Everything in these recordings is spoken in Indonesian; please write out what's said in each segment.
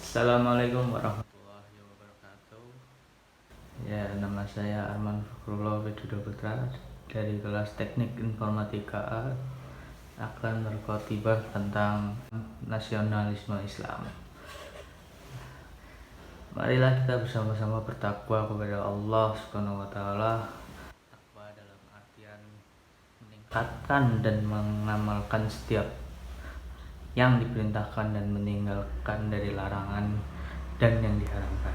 Assalamualaikum warahmatullahi wabarakatuh. Ya, nama saya Arman Fakrullah Widodo Putra dari kelas Teknik Informatika A, akan berkhotbah tentang nasionalisme Islam. Marilah kita bersama-sama bertakwa kepada Allah Subhanahu wa taala. Takwa dalam artian meningkatkan dan mengamalkan setiap yang diperintahkan dan meninggalkan dari larangan dan yang diharamkan.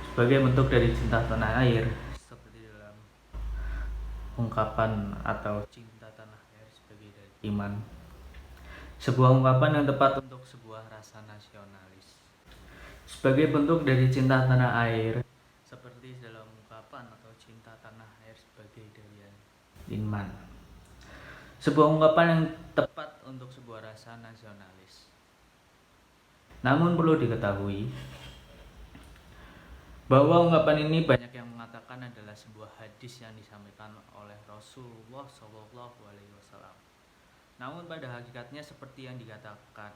Sebagai bentuk dari cinta tanah air, seperti dalam ungkapan atau cinta tanah air sebagai dari iman, sebuah ungkapan yang tepat untuk sebuah rasa nasionalis. Sebagai bentuk dari cinta tanah air, seperti dalam ungkapan atau cinta tanah air sebagai dari iman, sebuah ungkapan yang tepat untuk sebuah rasa nasionalis. Namun perlu diketahui bahwa ungkapan ini banyak yang mengatakan adalah sebuah hadis yang disampaikan oleh Rasulullah SAW. Namun pada hakikatnya seperti yang dikatakan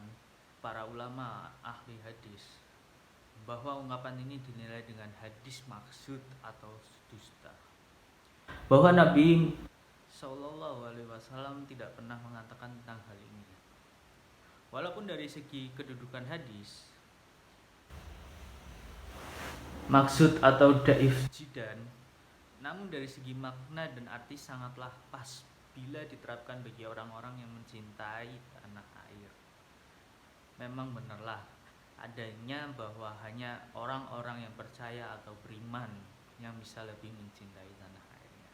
para ulama ahli hadis, bahwa ungkapan ini dinilai dengan hadis maksud atau dusta. Bahwa Nabi SAW tidak pernah mengatakan tentang hal ini. Walaupun dari segi kedudukan hadis, maksud atau daif jidan, namun dari segi makna dan arti sangatlah pas bila diterapkan bagi orang-orang yang mencintai tanah air. Memang benarlah adanya bahwa hanya orang-orang yang percaya atau beriman yang bisa lebih mencintai tanah airnya.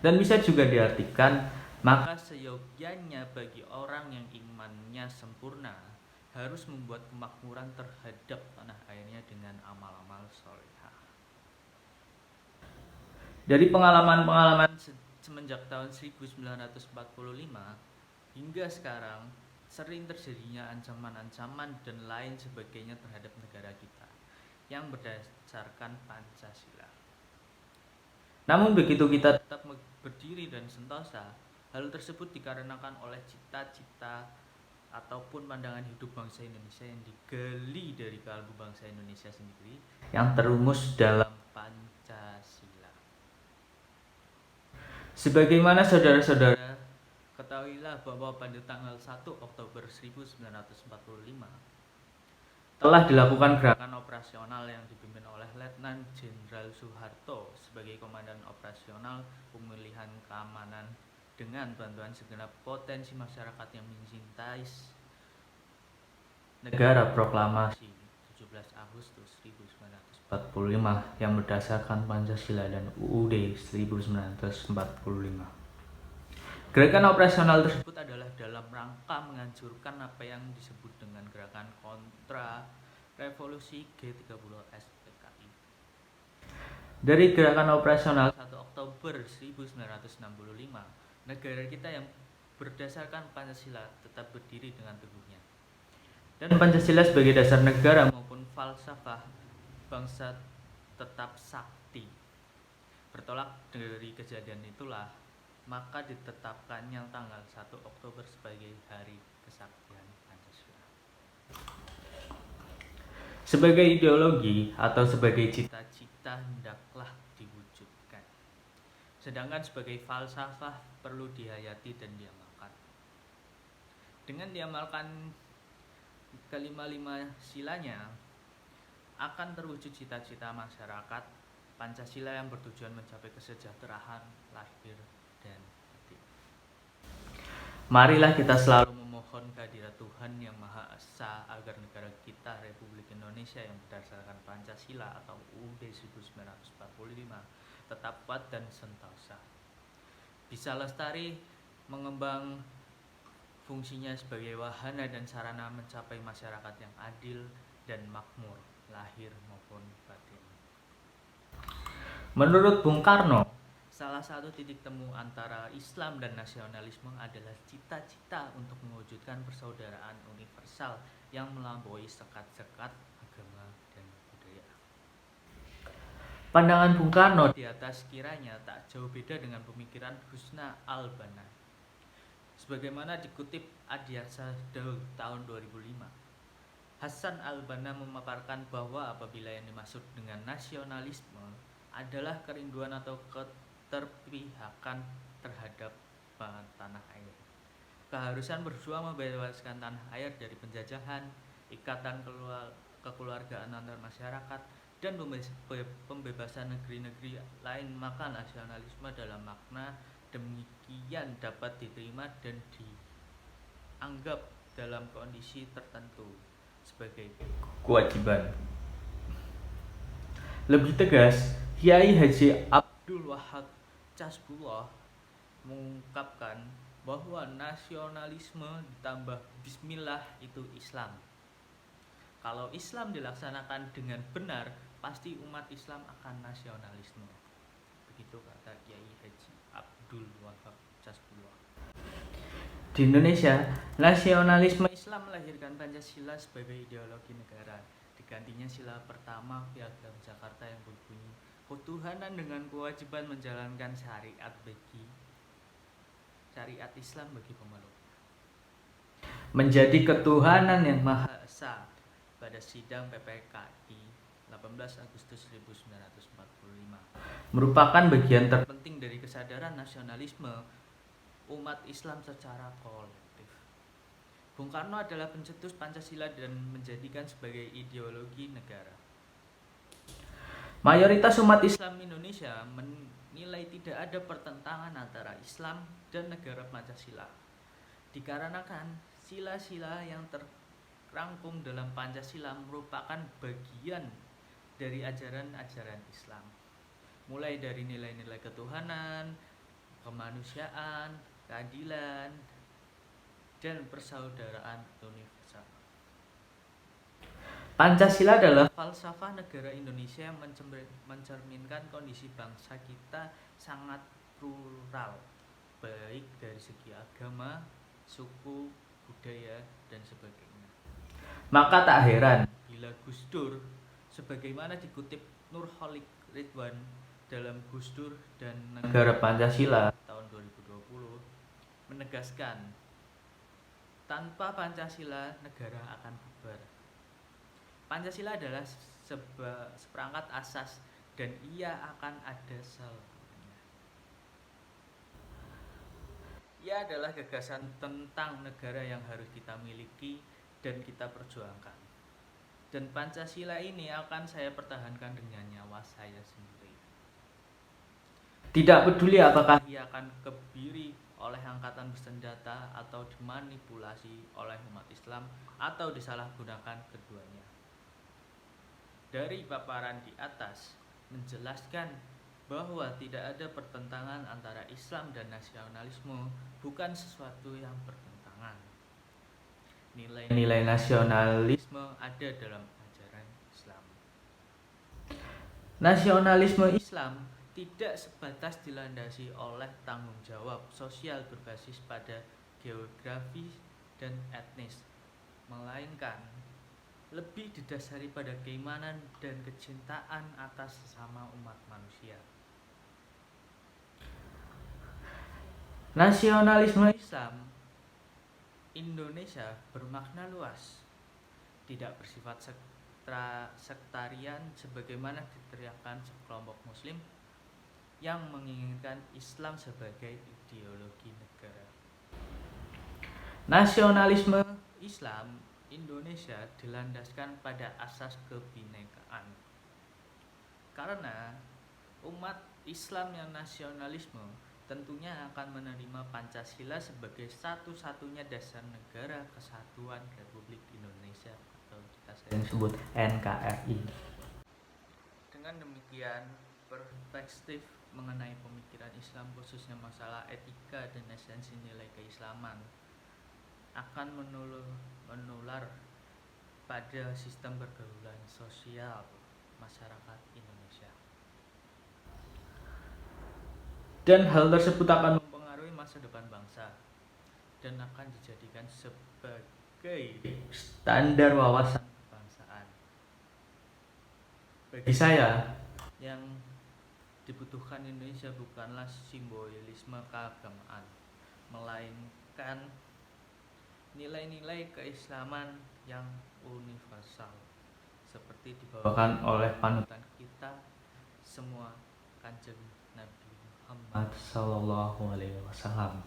Dan bisa juga diartikan, maka seyogyanya bagi orang yang imannya sempurna harus membuat kemakmuran terhadap tanah airnya dengan amal-amal solehah. Dari pengalaman-pengalaman semenjak tahun 1945 hingga sekarang, sering terjadinya ancaman-ancaman dan lain sebagainya terhadap negara kita yang berdasarkan Pancasila. Namun begitu kita tetap berdiri dan sentosa, hal tersebut dikarenakan oleh cita-cita ataupun pandangan hidup bangsa Indonesia yang digali dari kalbu bangsa Indonesia sendiri, yang terumus dalam Pancasila. Sebagaimana saudara-saudara ketahuilah bahwa pada tanggal 1 Oktober 1945 telah dilakukan gerakan operasional yang dipimpin oleh Letnan Jenderal Soeharto sebagai Komandan Operasional Pemulihan Keamanan dengan bantuan segenap potensi masyarakat yang mencintai negara. Proklamasi 17 Agustus 1945 yang berdasarkan Pancasila dan UUD 1945. Gerakan operasional tersebut adalah dalam rangka menghancurkan apa yang disebut dengan gerakan kontra revolusi G30S PKI. Dari gerakan operasional 1 Oktober 1965, negara kita yang berdasarkan Pancasila tetap berdiri dengan teguhnya. Dan Pancasila sebagai dasar negara maupun falsafah bangsa tetap sakti. Bertolak dari kejadian itulah, maka ditetapkannya tanggal 1 Oktober sebagai Hari Kesaktian Pancasila. Sebagai ideologi atau sebagai cita-cita hendaklah diwujudkan. Sedangkan sebagai falsafah perlu dihayati dan diamalkan. Dengan diamalkan kelima-lima silanya, akan terwujud cita-cita masyarakat Pancasila yang bertujuan mencapai kesejahteraan lahir dan batin. Marilah kita selalu memohon kehadirat Tuhan Yang Maha Esa agar negara kita Republik Indonesia yang berdasarkan Pancasila atau UUD 1945 tetap kuat dan sentosa, bisa lestari mengembang fungsinya sebagai wahana dan sarana mencapai masyarakat yang adil dan makmur lahir maupun batin. Menurut Bung Karno, salah satu titik temu antara Islam dan nasionalisme adalah cita-cita untuk mewujudkan persaudaraan universal yang melampaui sekat-sekat agama dan budaya. Pandangan Bung Karno di atas kiranya tak jauh beda dengan pemikiran Husna al-Banna. Sebagaimana dikutip Adiaksa Daud tahun 2005, Hasan al-Banna memaparkan bahwa apabila yang dimaksud dengan nasionalisme adalah kerinduan atau keterpihakan terhadap tanah air, keharusan berjuang membebaskan tanah air dari penjajahan, ikatan kekeluargaan antar masyarakat, dan pembebasan negeri-negeri lain, maka nasionalisme dalam makna demikian dapat diterima dan dianggap dalam kondisi tertentu sebagai kewajiban. Lebih tegas, Kiai Haji Abdul Wahab Casbullah mengungkapkan bahwa nasionalisme ditambah bismillah itu Islam. Kalau Islam dilaksanakan dengan benar, pasti umat Islam akan nasionalisme. Begitu kata Kiai Haji Abdul Wahab Casbullah. Di Indonesia, nasionalisme Islam melahirkan Pancasila sebagai ideologi negara. Digantinya sila pertama Piagam Jakarta yang berbunyi ketuhanan dengan kewajiban menjalankan syariat Islam bagi pemeluk. Menjadi ketuhanan yang Maha Esa pada sidang PPKI 18 Agustus 1945 merupakan bagian terpenting dari kesadaran nasionalisme umat Islam secara kolektif. Bung Karno adalah pencetus Pancasila dan menjadikan sebagai ideologi negara. Mayoritas umat Islam Indonesia menilai tidak ada pertentangan antara Islam dan negara Pancasila, dikarenakan sila-sila yang terangkum dalam Pancasila merupakan bagian dari ajaran-ajaran Islam, mulai dari nilai-nilai ketuhanan, kemanusiaan, keadilan, dan persaudaraan universal. Pancasila adalah falsafah negara Indonesia yang mencerminkan kondisi bangsa kita sangat plural, baik dari segi agama, suku, budaya, dan sebagainya. Maka tak heran bila Gus Dur, sebagaimana dikutip Nurholik Ridwan dalam Gus Dur dan Negara Pancasila tahun 2020, menegaskan tanpa Pancasila negara akan bubar. Pancasila adalah seperangkat asas dan ia akan ada selamanya. Ia adalah gagasan tentang negara yang harus kita miliki dan kita perjuangkan. Dan Pancasila ini akan saya pertahankan dengan nyawa saya sendiri. Tidak peduli apakah ia akan kebiri oleh angkatan bersenjata atau dimanipulasi oleh umat Islam atau disalahgunakan keduanya. Dari paparan di atas menjelaskan bahwa tidak ada pertentangan antara Islam dan nasionalisme, bukan sesuatu yang bertentangan. Nilai-nilai nasionalisme ada dalam ajaran Islam. Nasionalisme Islam tidak sebatas dilandasi oleh tanggung jawab sosial berbasis pada geografi dan etnis, melainkan lebih didasari pada keimanan dan kecintaan atas sesama umat manusia. Nasionalisme Islam Indonesia bermakna luas, tidak bersifat sektarian sebagaimana diteriakkan sekelompok muslim yang menginginkan Islam sebagai ideologi negara. Nasionalisme Islam Indonesia dilandaskan pada asas kebinekaan. Karena umat Islam yang nasionalisme tentunya akan menerima Pancasila sebagai satu-satunya dasar negara kesatuan Republik Indonesia atau kita sering sebut NKRI. Dengan demikian, perspektif mengenai pemikiran Islam khususnya masalah etika dan esensi nilai keislaman akan menular pada sistem pergaulan sosial masyarakat Indonesia. Dan hal tersebut akan mempengaruhi masa depan bangsa dan akan dijadikan sebagai standar wawasan kebangsaan. Bagi saya, yang dibutuhkan Indonesia bukanlah simbolisme keagamaan, melainkan nilai-nilai keislaman yang universal, seperti dibawakan oleh panutan kita semua, Kanjeng Nabi Muhammad Sallallahu Alaihi Wasallam.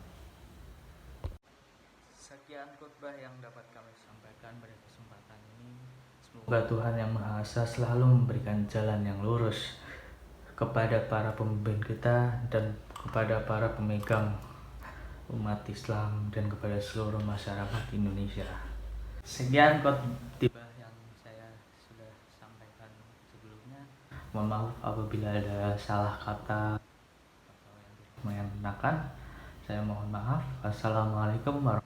Sekian khutbah yang dapat kami sampaikan pada kesempatan ini. Semoga Tuhan Yang Maha Esa selalu memberikan jalan yang lurus kepada para pemimpin kita dan kepada para pemegang umat Islam dan kepada seluruh masyarakat Indonesia. Sekian khotbah yang saya sudah sampaikan sebelumnya. Mohon maaf apabila ada salah kata atau yang tidak mengenakan. Saya mohon maaf. Assalamualaikum warahmatullahi wabarakatuh.